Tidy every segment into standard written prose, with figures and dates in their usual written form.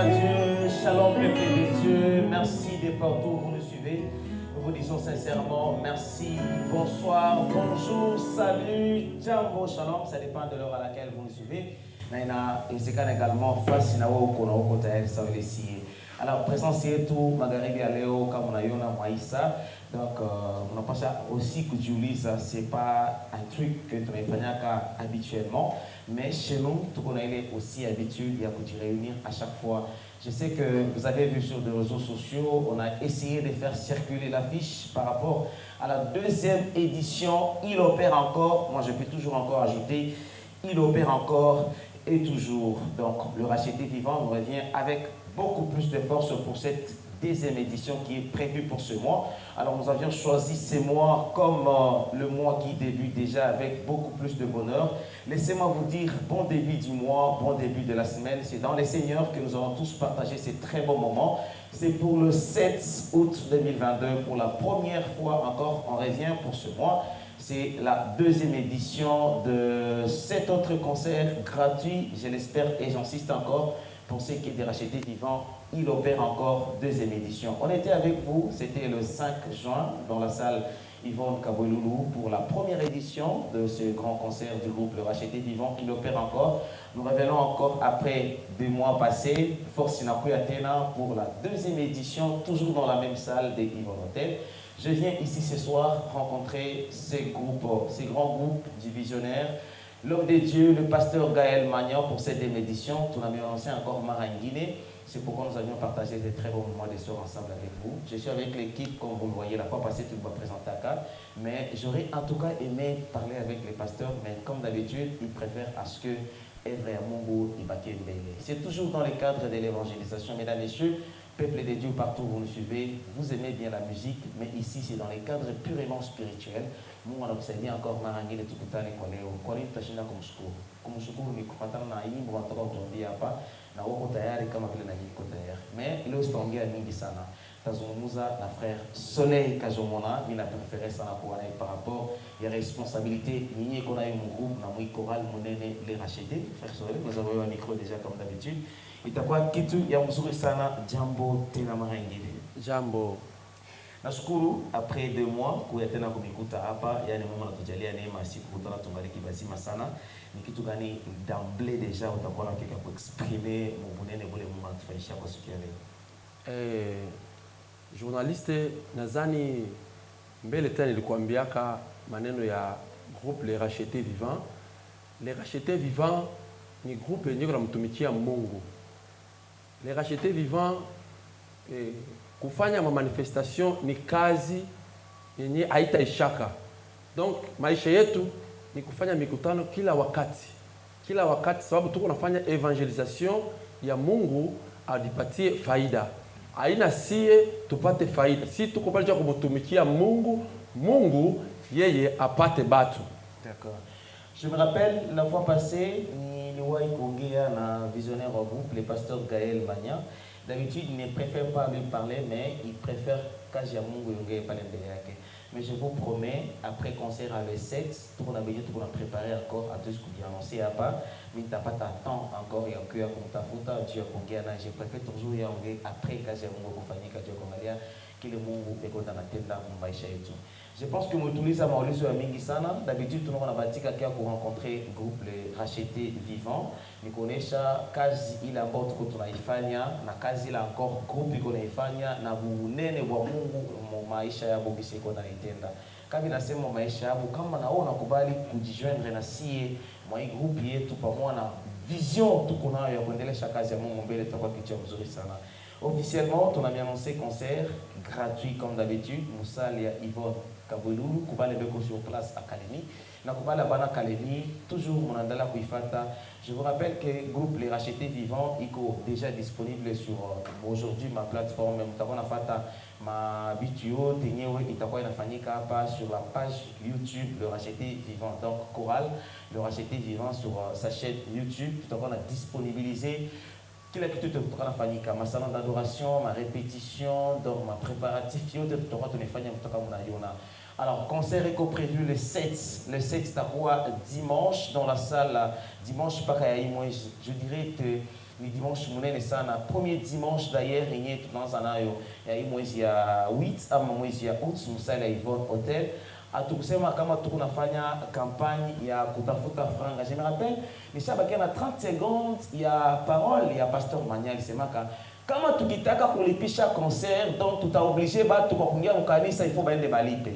à Dieu, shalom peuple de Dieu, merci de partout où vous nous suivez. Nous vous disons sincèrement merci, bonsoir, bonjour, salut, jambo, shalom, ça dépend de l'heure à laquelle vous nous suivez. Naina, et c'est également face à alors, présence tout, Magharibi Aléo, Kamunayona, Maïssa. Donc, on a pensé aussi que Julie, ça, c'est pas un truc que tu as fait habituellement. Mais chez nous, tout on est aussi habitué à se réunir à chaque fois. Je sais que vous avez vu sur les réseaux sociaux, on a essayé de faire circuler l'affiche par rapport à la deuxième édition. Il opère encore, moi je peux toujours encore ajouter, il opère encore et toujours. Donc, le racheté vivant nous revient avec beaucoup plus de force pour cette deuxième édition qui est prévue pour ce mois. Alors nous avions choisi ce mois comme le mois qui débute déjà avec beaucoup plus de bonheur. Laissez-moi vous dire bon début du mois, bon début de la semaine. C'est dans les Seigneurs que nous allons tous partager ces très bons moments. C'est pour le 7 août 2022. Pour la première fois encore, on revient pour ce mois. C'est la deuxième édition de cet autre concert gratuit, je l'espère et j'insiste encore. Pour ceux qui étaient rachetés vivants, il opère encore deuxième édition. On était avec vous, c'était le 5 juin dans la salle Yvonne Kaboulou pour la première édition de ce grand concert du groupe Le Racheté Vivant. Il opère encore. Nous revenons encore après 2 mois passés, Force Sinakouy Athéna pour la deuxième édition, toujours dans la même salle des Yvonne Hotel. Je viens ici ce soir rencontrer ces groupes, ces grands groupes du visionnaire. L'homme de Dieu, le pasteur Gaël Magnan pour cette édition. Tout l'année annoncé encore Maranguiné. C'est pourquoi nous avions partagé des très bons moments de soir ensemble avec vous. Je suis avec l'équipe, comme vous le voyez, la fois passée, tu vas présenter à cas. Mais j'aurais en tout cas aimé parler avec les pasteurs, mais comme d'habitude, ils préfèrent à ce que Evre Mungu Ibake Mbele. C'est toujours dans le cadre de l'évangélisation, mesdames et messieurs. Peuple de Dieu, partout où vous nous suivez, vous aimez bien la musique, mais ici c'est dans les cadres purement spirituels. Nous on observe encore Marangi de Tukutane Koleo, Koleo Tashina Kumshukuru. Kumshukuru ni kufatana na yimbo wanatoka kutuambia hapa na wako tayari kama vile na niko tayari. Mais leo sitaongea mingi sana. Tazungumza na frère Soleil Kajomona, mimi na préféré sana kuwa naye par rapport ya responsabilité nyinyi iko nayo mu groupe na mu choral munene les racheter. Frère Soleil, nous avons un micro déjà comme d'habitude. Itakuwa kitu ya mzuri sana. Jambo tena mara nyingine. Jambo. Nashukuru après 2 mois kuya tena kumikuta hapa, yani Mungu anatujalia neema siku kutana tungaliki bazima sana. Ni kitu gani d'emblée déjà utakuwa unataka kuexprimer mbunene bole Mungu anatufanyisha kwa siku ya leo? Journaliste nadhani mbele tena nilikwambiaka maneno ya groupe Les Rachetés Vivants. Les Rachetés Vivants ni groupe yenye kunamtumikia Mungu. Les Rachetés Vivants kufanya manifestation ni kazi yenye haitaishaka. Donc maisha yetu ni kufanya mikutano kila wakati sababu tuko nafanya evangelisation ya Mungu adipatie faida. Haina sie tupate faida. Si tuko pale kwa kumtumikia Mungu, Mungu yeye apate batu. D'accord. Je me rappelle la fois passée, niliwahi kuongea na visionnaire au groupe, le pasteur Gaël Magnan. D'habitude, il ne préfère pas lui parler, mais il préfère kazi ya Mungu yongee pale mbele yake. Mais je vous promets, après concert à le 7, tout on a besoin tout on a préparé encore à tout ce qu'on vient annoncer à pas, mais t'as pas temps encore et encore comme ta futa Dieu kuongea na je préfère toujours yongee après kazi ya Mungu kufanyika Dieu kuangalia kile Mungu eko anatenda maisha yetu. Je pense que Moutouliza maulizo ya mingi sana. D'habitude tunakuwa na batika kia ku rencontrer groupe Les Rachetés Vivants. Nikuonesha kazi ile ambayo tuko tunaifanya na kazi ile encore groupe iko naifanya na bunene wa Mungu maisha yabo bisi iko naitenda. Kama nasema maisha yabo kama naona kubali kujijoindre na sie mwa groupe yetu pamoja na vision tuko nayo ya kuendelesha kazi ya Mungu mbele, tutakuwa kitu mzuri sana. Officiellement, on a bien annoncé concert gratuit comme d'habitude. Moussa et Yvonne Kaboulou, Koubale Beko sur place Académie. Na Koubale Bana Académie, toujours mon andala Kouifata. Je vous rappelle que le groupe Les Rachetés Vivants est déjà disponible sur aujourd'hui ma plateforme. Moutakona Fata, ma bituo, Tenyewe, Itakoy Nafanyika pas sur la page YouTube Le Racheté Vivant. Donc, Choral, Le Racheté Vivant sur sa chaîne YouTube. Itakoy disponibilisé. Kila kitu tunafanyika ma salon d'adoration, ma répétition, donc ma préparatif yote tutakuwa tunafanya kutoka mnaiona. Alors concert est prévu le 7 c'est à quoi dimanche dans la salle dimanche pas kaya moi je dirais que ni dimanche munene sana. Premier dimanche d'ailleurs yenye tunaanza nayo ya hii mwezi ya 8 ama mwezi ya août msale ya Yvonne Hotel. Atukusema kama tukunafanya kampagne ya kutafuta franga. Je me rappelle nishabakia na 30 secondes ya parole ya Pasteur Manyali semaka kama tukitaka kulipisha concert donc tutaoblige batu kwa kuingia mkanisa il faut baende balipe.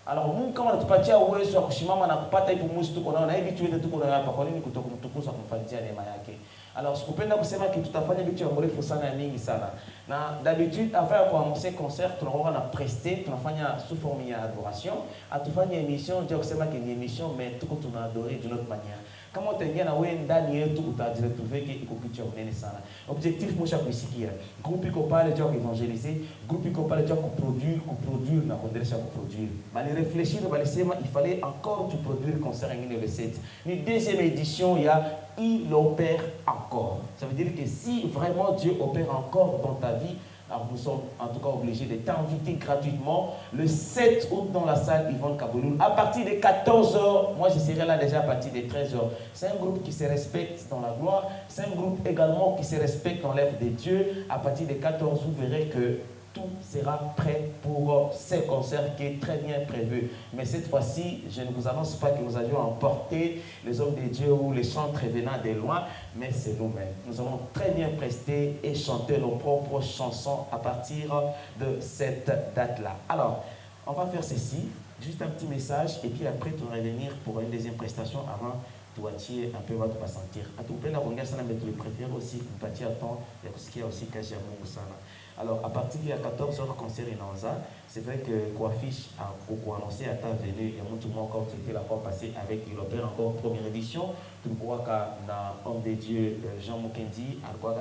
Alors Mungu kama anatupatia uwezo wa kushimama na kupata hivi musi tuko nao na hivi tuende tuko nayo hapa, kwa nini kutokumtukuza kumfanyia neema yake? Alors sikupenda kusema kitu tutafanya vitu vya mrefu sana ya mingi sana. Na d'habitude avant ya kuannoncer concert tunakuwa na prester, tunafanya sous forme ya adoration, atufanye émission, ndio kusema que ni émission mais tuko tunadorer d'une autre manière. Kama utaingia na wewe ndani yetu utajiretrouver que iko kitu unene sana. Objectif mwisho kuisikia. Groupe iko pale ndio kuevangeliser, groupe iko pale ndio kuproduire na kuendelea kuproduire. Bali réfléchir bali sema il fallait encore tu produire concert ngine le 7. Ni deuxième édition ya il opère encore. Ça veut dire que si vraiment Dieu opère encore dans ta vie, alors nous sommes en tout cas obligés de t'inviter gratuitement le 7 août dans la salle Yvonne Kabouloul. À partir de 14h, moi je serai là déjà à partir de 13h. C'est un groupe qui se respecte dans la gloire. C'est un groupe également qui se respecte dans l'œuvre de Dieu. À partir de 14h, vous verrez que tout sera prêt pour ce concert qui est très bien prévu. Mais cette fois-ci, je ne vous annonce pas que nous allions emporter les hommes de Dieu ou les chantres venant de loin, mais c'est nous-mêmes. Nous allons très bien prester et chanter nos propres chansons à partir de cette date-là. Alors, on va faire ceci, juste un petit message, et puis après, tu vas revenir pour une deuxième prestation avant tu vas tirer un peu, va te sentir. À tout près, la congrès, ça mais tu le préfères aussi, tu vas tirer à temps, il y a ce qui est aussi caché à mon sana. Alors, à partir de 14h, concert Inanza, c'est vrai que Coaffiche a annoncé à ta venue, et tout le monde encore c'était la fois passée avec Il Opère encore première édition. Tu vois qu'il y a homme de Dieu Jean Mukendi,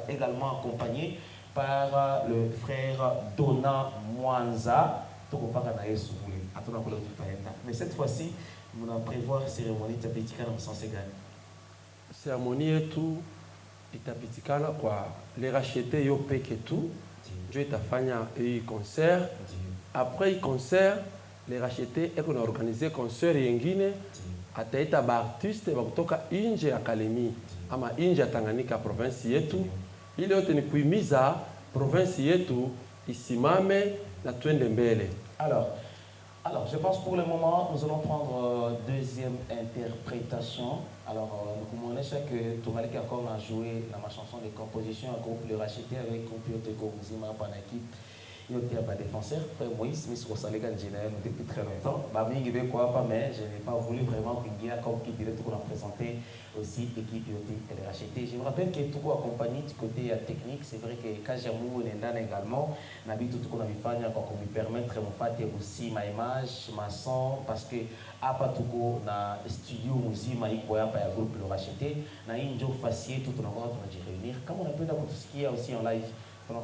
également accompagné par le frère Dona Mwanza. Mais cette fois-ci, nous allons prévoir cérémonie tapitikana dans sens égal. Cérémonie et tout, itapitikana kwa les racheter yo peke tout. Dieu itafanya un concert. Après le concert, les racheter et qu'on a organisé concert yengine ataita ba artiste ba kutoka nje ya Kalemi ama nje ya Tanganyika province yetu. Ile yote ni kuimiza province yetu isimame na twende mbele. Alors, je pense pour le moment, nous allons prendre deuxième interprétation. Alors, nous avons que Tomalek encore a joué dans ma chanson de composition à groupe Le Racheté avec Computer Komuzima Panakip. Il y a des défenseurs, Frère Moïse, mais sur sa légale générale depuis très longtemps. Mais je n'ai pas voulu vraiment qu'il y ait comme qui dirait qu'on a présenté aussi l'équipe Le Racheté. Je me rappelle que tout accompagné du côté technique, c'est vrai que quand j'ai mou également, tout qu'on a fait pour me permettre de faire aussi ma image, ma son, parce que à Patuko na studio Muzima ikoya pa ya groupe Le Racheté, na injo facile tout on a réunir. Comme on a pu tout ce qui est aussi en live, on a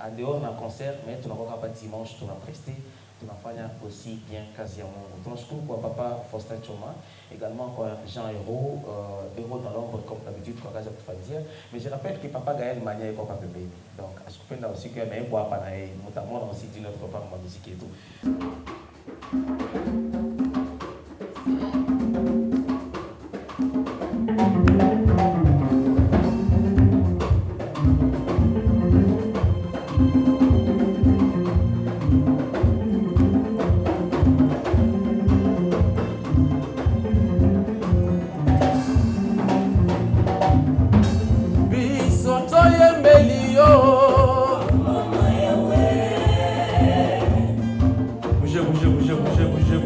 en dehors d'un concert, mais tu n'as pas dimanche, tu n'as presté, tu n'as pas aussi bien quasi à mon. Tu n'as pas papa Faustin Choma, également Jean Hérault, Hérault dans l'ombre comme d'habitude, tu as dire. Mais je rappelle que papa Gaël Mania est papa bébé. Donc, à ce que là aussi, que mais bois pas notamment aussi dit notre papa ma musique et tout. Bougez,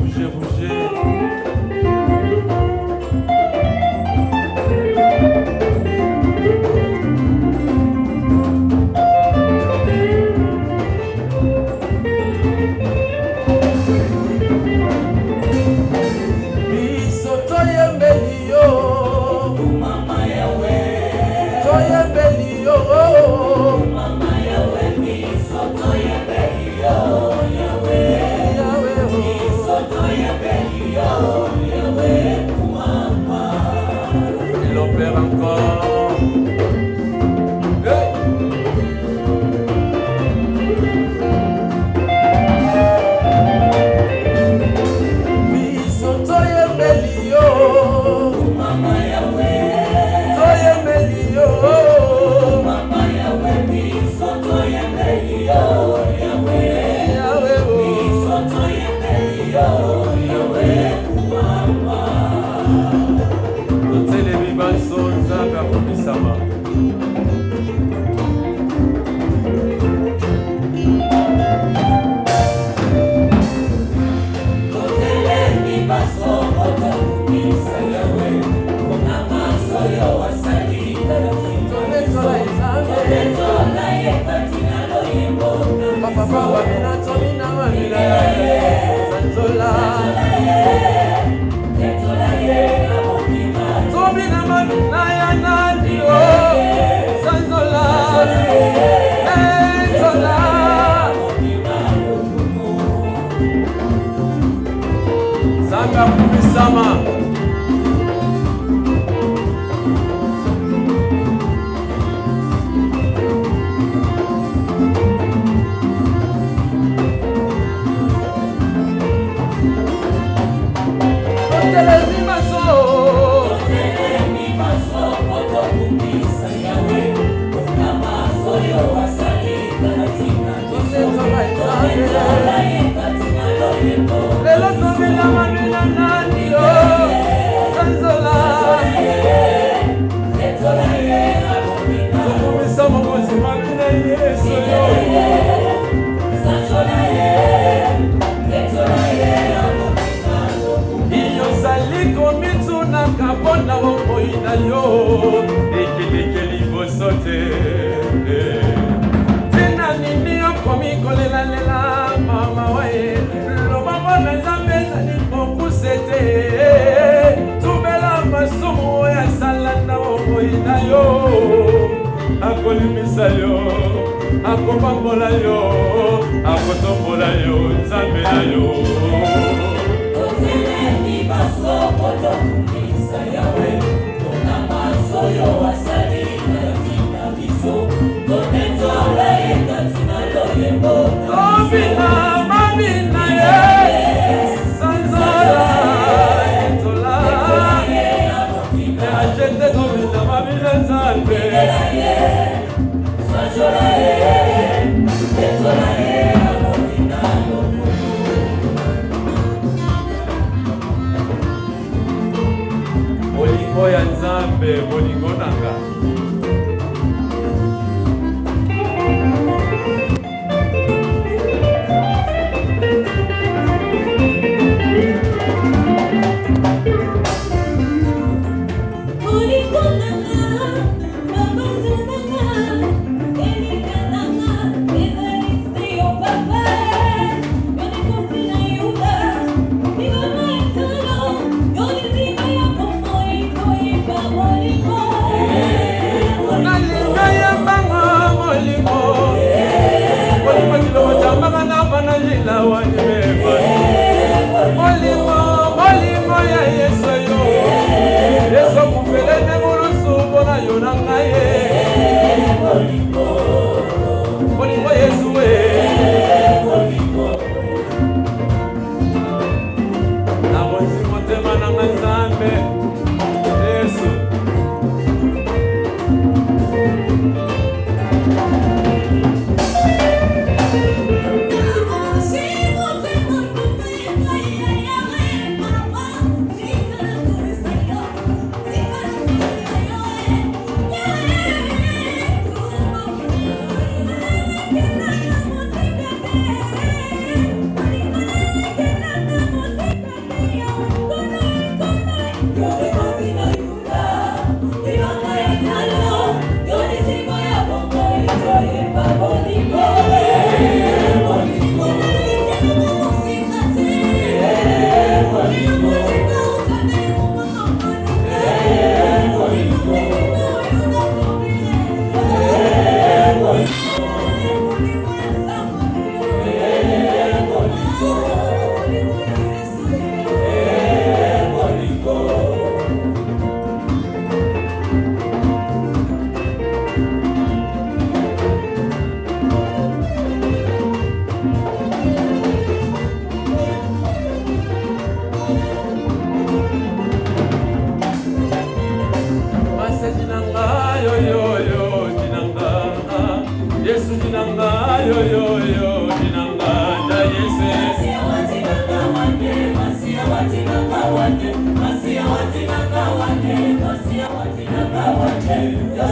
Masia watinanga wande,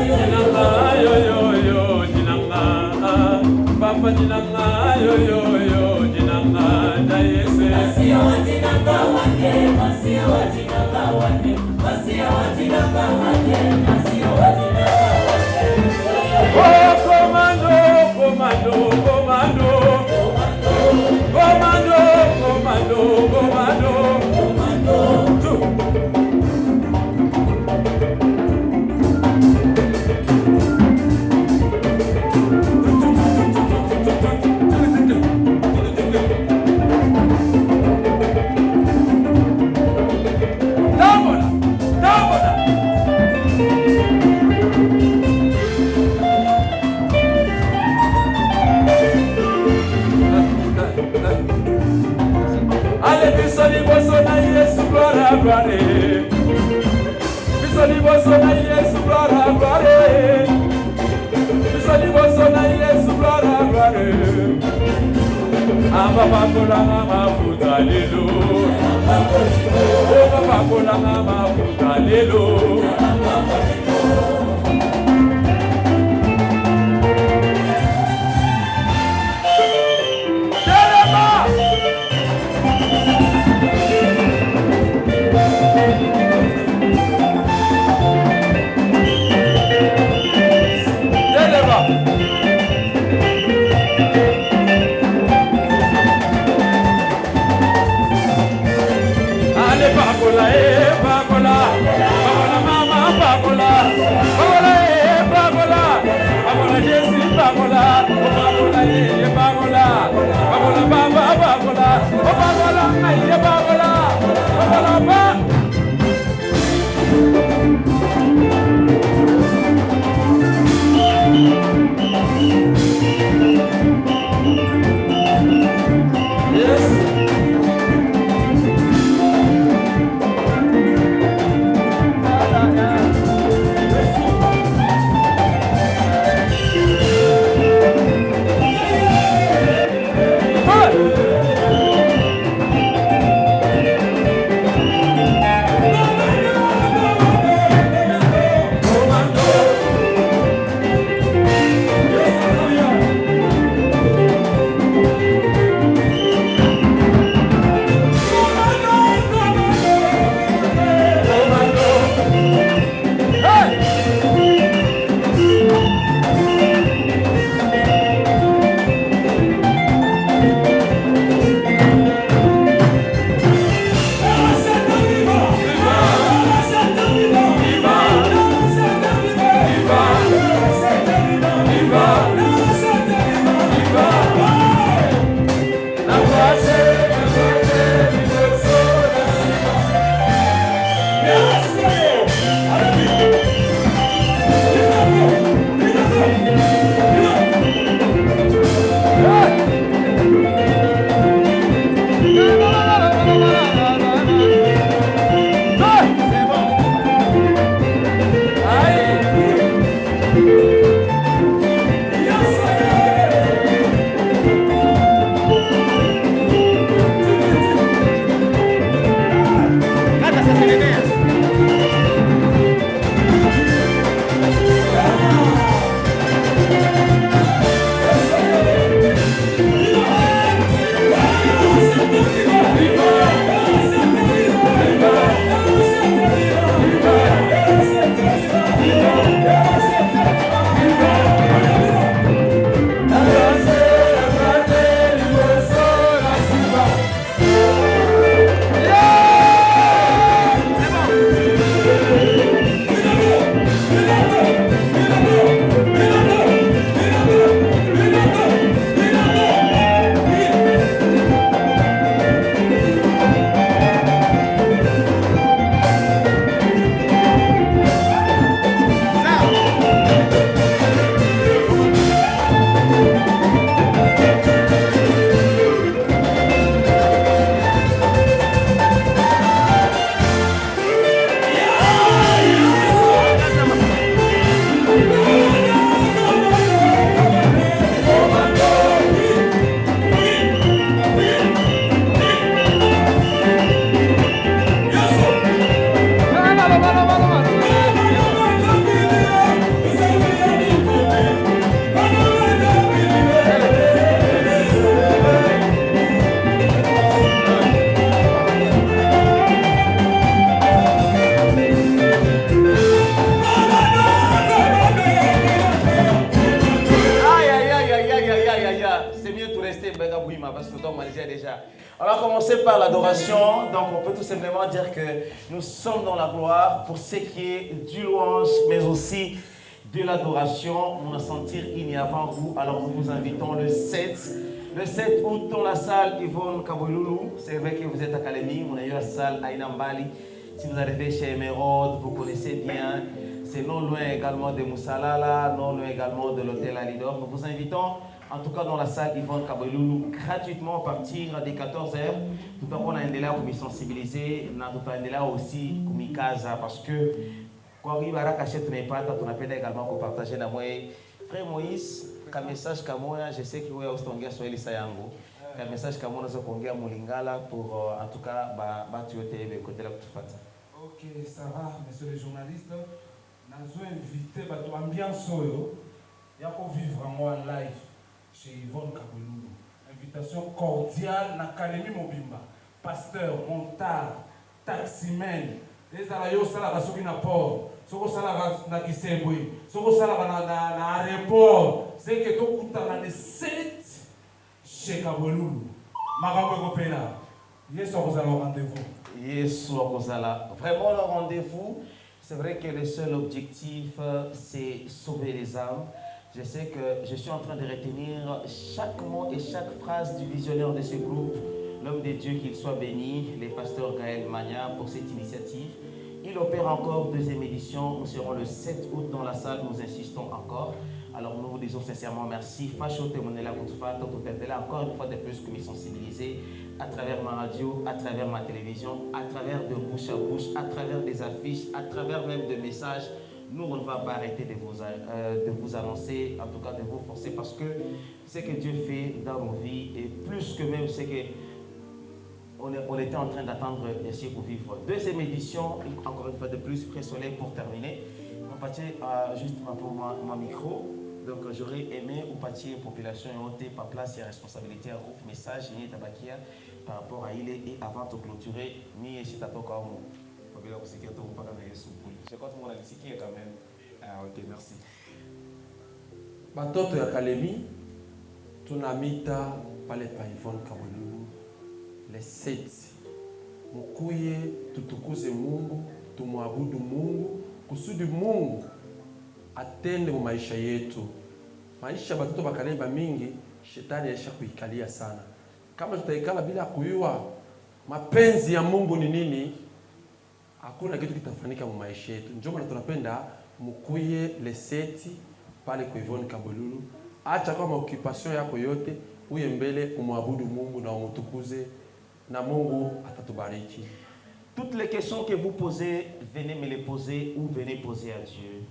yo yo jinanga papa jinanga yo yo jinanga da Yesu masia jinanga wake masia jinanga wake masia jinanga wake masia jinanga wake oh komando komando komando komando komando komando komando Papola, mama, papola. On va commencer par l'adoration. Donc, on peut tout simplement dire que nous sommes dans la gloire pour ce qui est du louange, mais aussi de l'adoration. On va sentir il y a avant vous. Alors, nous vous invitons le 7 août dans la salle Yvonne Kaboulou. C'est vrai que vous êtes à Kalemi. On a eu la salle Aïna Mbali. Si vous arrivez chez Emeraude, vous connaissez bien. C'est non loin également de Moussalala, non loin également de l'hôtel Alidor. Nous vous invitons en tout cas dans la salle Yvonne Kaboulou gratuitement à partir des 14h. Tout à on a un délai pour me sensibiliser. On a tout un délai aussi pour me caser parce que quand on va cacher ton impact, on appelle également pour partager dans moi. Frère Moïse, un message comme moi, je sais que vous avez aussi sur Elisa Yango. Un message comme moi, nous avons Moulingala pour en tout cas battre le côté là pour tout faire. Ok, ça va, monsieur le journaliste. Nous avons invité votre ambiance il y a vivre en live chez Yvonne Kaboulou. Invitation cordiale na Kalemi Mobimba. Pasteur, montard, taximen. Les alayos sala soki na port. Soko sala na Kisebwe. Soko sala na aéroport. C'est que tout coûte dans les 7 chez Kaboulou. Makambo kopela. Yesu akozala au rendez-vous. Yesu akozala. Vraiment le rendez-vous. C'est vrai que le seul objectif, c'est sauver les âmes. Je sais que je suis en train de retenir chaque mot et chaque phrase du visionnaire de ce groupe, l'homme de Dieu, qu'il soit béni, le pasteur Gaël Magna, pour cette initiative. Il opère encore deuxième édition. Nous serons le 7 août dans la salle. Nous insistons encore. Alors nous vous disons sincèrement merci. Facho Temonela Koutfa, encore une fois de plus que nous sensibiliser à travers ma radio, à travers ma télévision, à travers de bouche à bouche, à travers des affiches, à travers même des messages. Nous, on ne va pas arrêter de vous annoncer, en tout cas de vous forcer, parce que ce que Dieu fait dans nos vies est plus que même ce que on était en train d'attendre ici pour vivre. Deuxième édition, encore une fois de plus, Frère Soleil pour terminer. On va juste pour mon micro. Donc j'aurais aimé ou partir population et ôter par place et responsabilité à groupe message ni tabakia par rapport à il et avant de clôturer ni et chita toka ou population aussi qui a tout pas dans Yesu. Je crois que mon ici qui est quand même. Ah ok merci. Batoto ya Kalemi tunamita pale pa Yvonne Kaboulou le 7 mukuye tutukuze Mungu tumwabudu Mungu kusudi Mungu atende mu maisha yetu. Maisha batoto bakalemba mingi shetani aisha kuikalia sana. Kama tutaikala bila kujua mapenzi ya Mungu ni nini, hakuna kitu kitafanyika mu maisha yetu. Ndio maana tunapenda mukuye le seti pale kwa Yvonne Kaboulou. Acha kama occupation yako yote uye mbele kumwabudu Mungu na umutukuze na Mungu atatubariki. Toutes les questions que vous posez, venez me les poser ou venez poser à Dieu.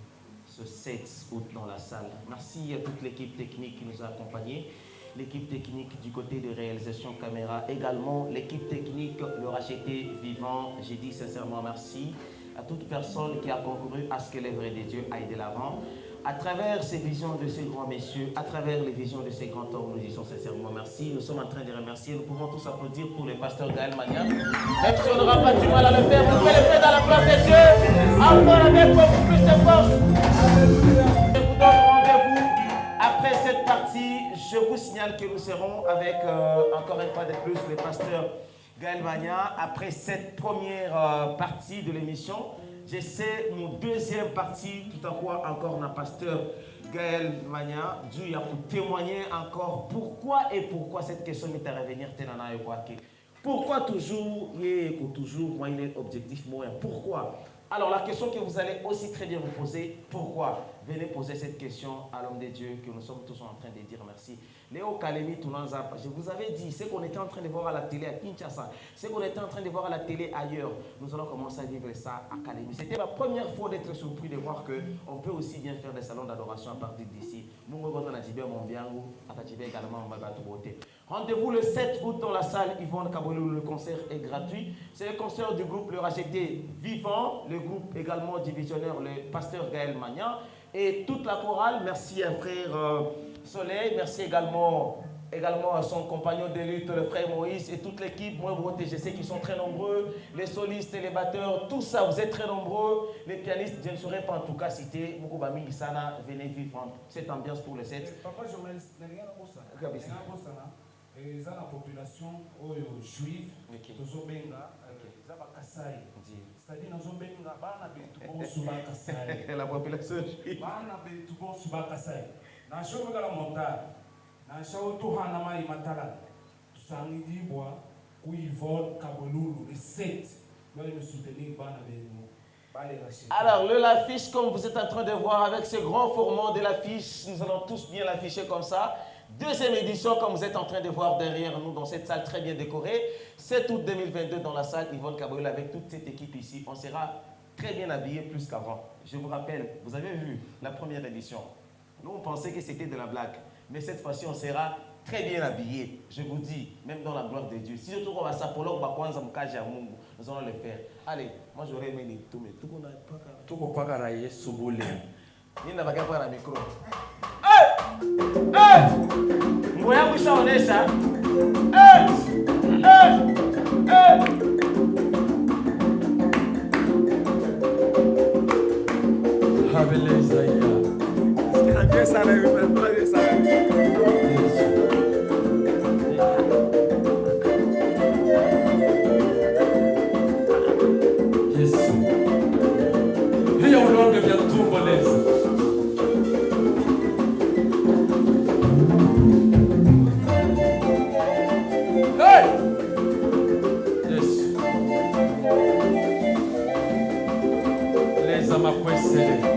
Ce 7 août dans la salle. Merci à toute l'équipe technique qui nous a accompagnés, l'équipe technique du côté de réalisation caméra, également l'équipe technique, le racheté vivant. J'ai dit sincèrement merci à toute personne qui a concouru à ce que l'œuvre de Dieu aille de l'avant. À travers ces visions de ces grands messieurs, à travers les visions de ces grands hommes, nous disons sincèrement merci. Nous sommes en train de remercier. Nous pouvons tous applaudir pour le pasteur Gaël Magna. Même si on n'aura pas du mal à le faire, vous pouvez le faire dans la place de Dieu. Encore avec beaucoup plus de force. Je vous donne rendez-vous après cette partie. Je vous signale que nous serons avec, encore une fois de plus, le pasteur Gaël Magna. Après cette première partie de l'émission, j'essaie mon deuxième partie, tout à quoi encore un pasteur Gaël Magna, Dieu a pour témoigner encore pourquoi cette question est à revenir. Pourquoi toujours, moi il est objectif, moi, pourquoi? Alors la question que vous allez aussi très bien vous poser, pourquoi? Venez poser cette question à l'homme de Dieu que nous sommes tous en train de dire merci. Léo Kalemi Tunanza, je vous avais dit, ce qu'on était en train de voir à la télé à Kinshasa, ce qu'on était en train de voir à la télé ailleurs, nous allons commencer à vivre ça à Kalemi. C'était ma première fois d'être surpris de voir qu'on peut aussi bien faire des salons d'adoration à partir d'ici. Rendez-vous le 7 août dans la salle Yvonne Kaboulou. Le concert est gratuit. C'est le concert du groupe Le Racheté Vivant, le groupe également du visionnaire, le pasteur Gaël Magna et toute la chorale. Merci à frère Soleil, merci également à son compagnon de lutte, le frère Moïse et toute l'équipe. Moi, je sais qu'ils sont très nombreux, les solistes, les batteurs, tout ça, vous êtes très nombreux. Les pianistes, je ne saurais pas en tout cas citer. Venez vivre cette ambiance pour le 7. Papa journaliste, et dans la population juive, c'est-à-dire la population juive. Alors, l'affiche, comme vous êtes en train de voir avec ce grand format de l'affiche, nous allons tous bien l'afficher comme ça. Deuxième édition, comme vous êtes en train de voir derrière nous dans cette salle très bien décorée. 7 août 2022 dans la salle Yvonne Kaboul avec toute cette équipe ici. On sera très bien habillés plus qu'avant. Je vous rappelle, vous avez vu la première édition. Nous, on pensait que c'était de la blague. Mais cette fois-ci, on sera très bien habillés. Je vous dis, même dans la gloire de Dieu. Si je trouve qu'on va s'appeler, nous allons le faire. Allez, moi j'aurais aimé les tout, mais tout le monde n'a pas qu'à... Tout le monde n'a pas qu'à railler sous boule. Il n'a pas qu'à prendre un micro. Hey! Hey! Ngoya kushaonesha. Hey! Hey! Hey! Habele Zaya. Bien ça là, bien ça. Yesu. Hiyo ulonge vya tumbo lezi. Hey! Yesu. Leza makwesele.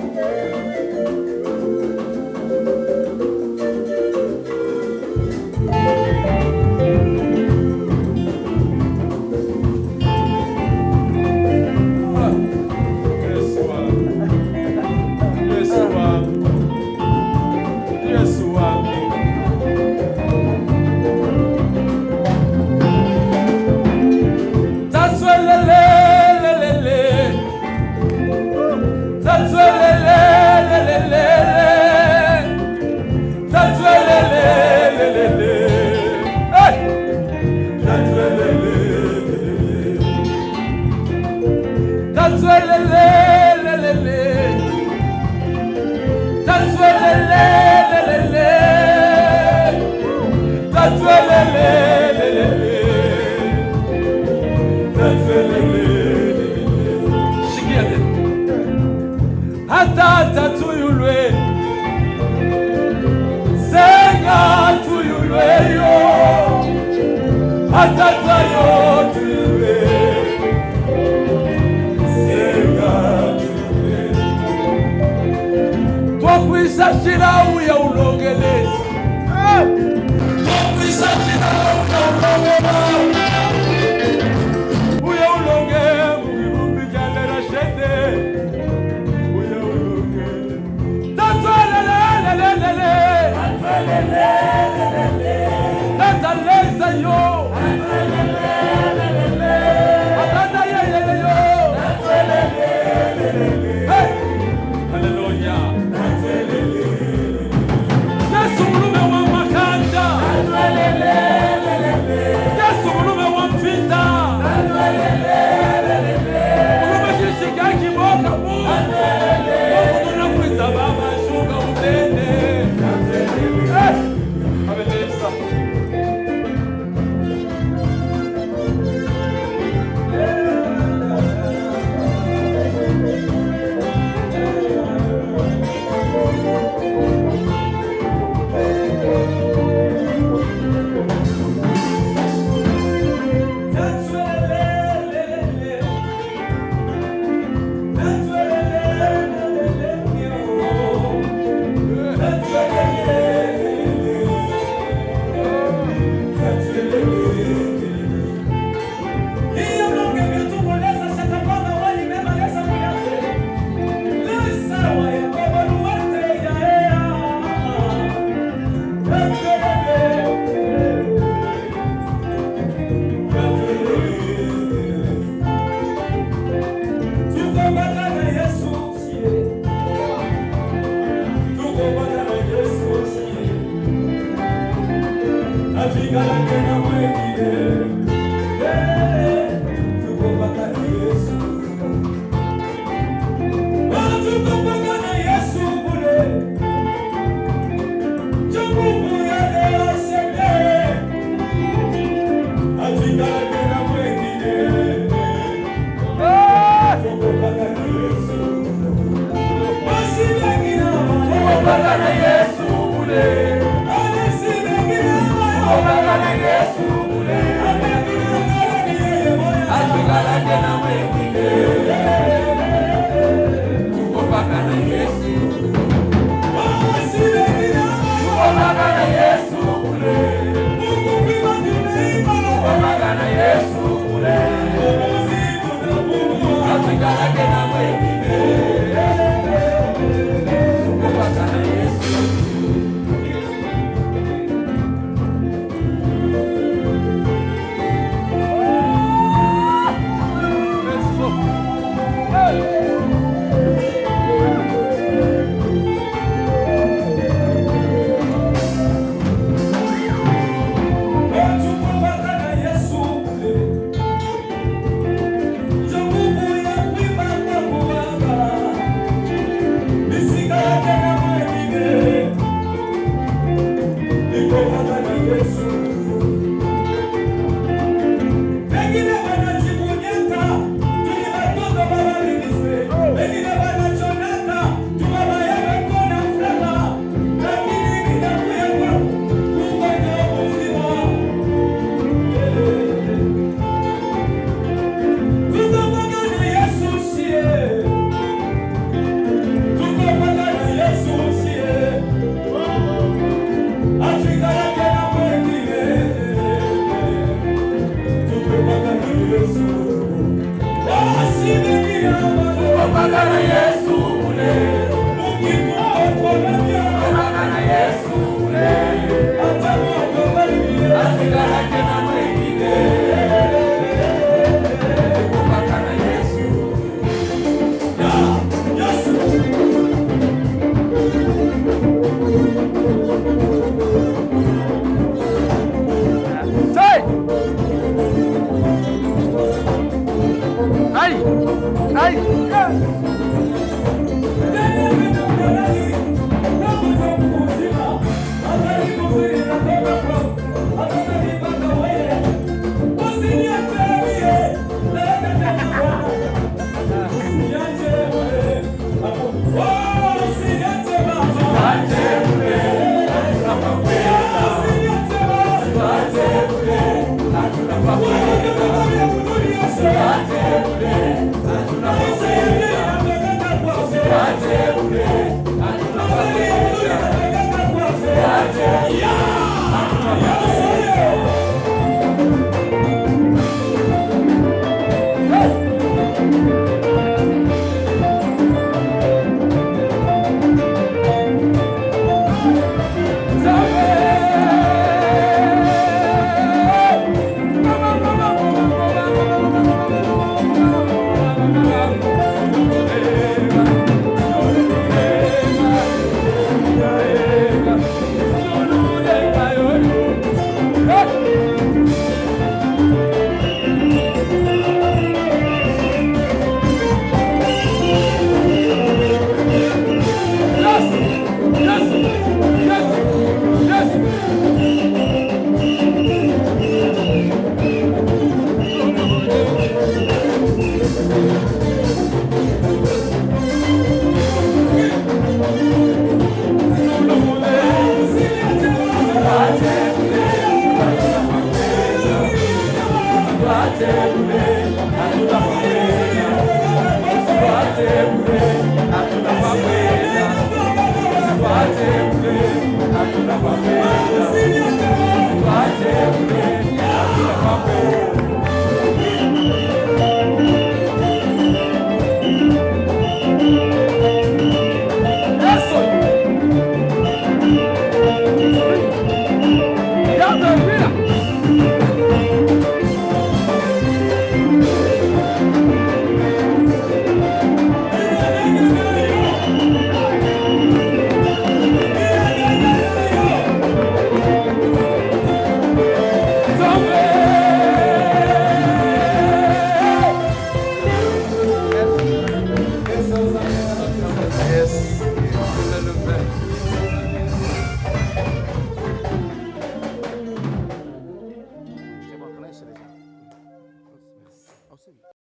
Amen.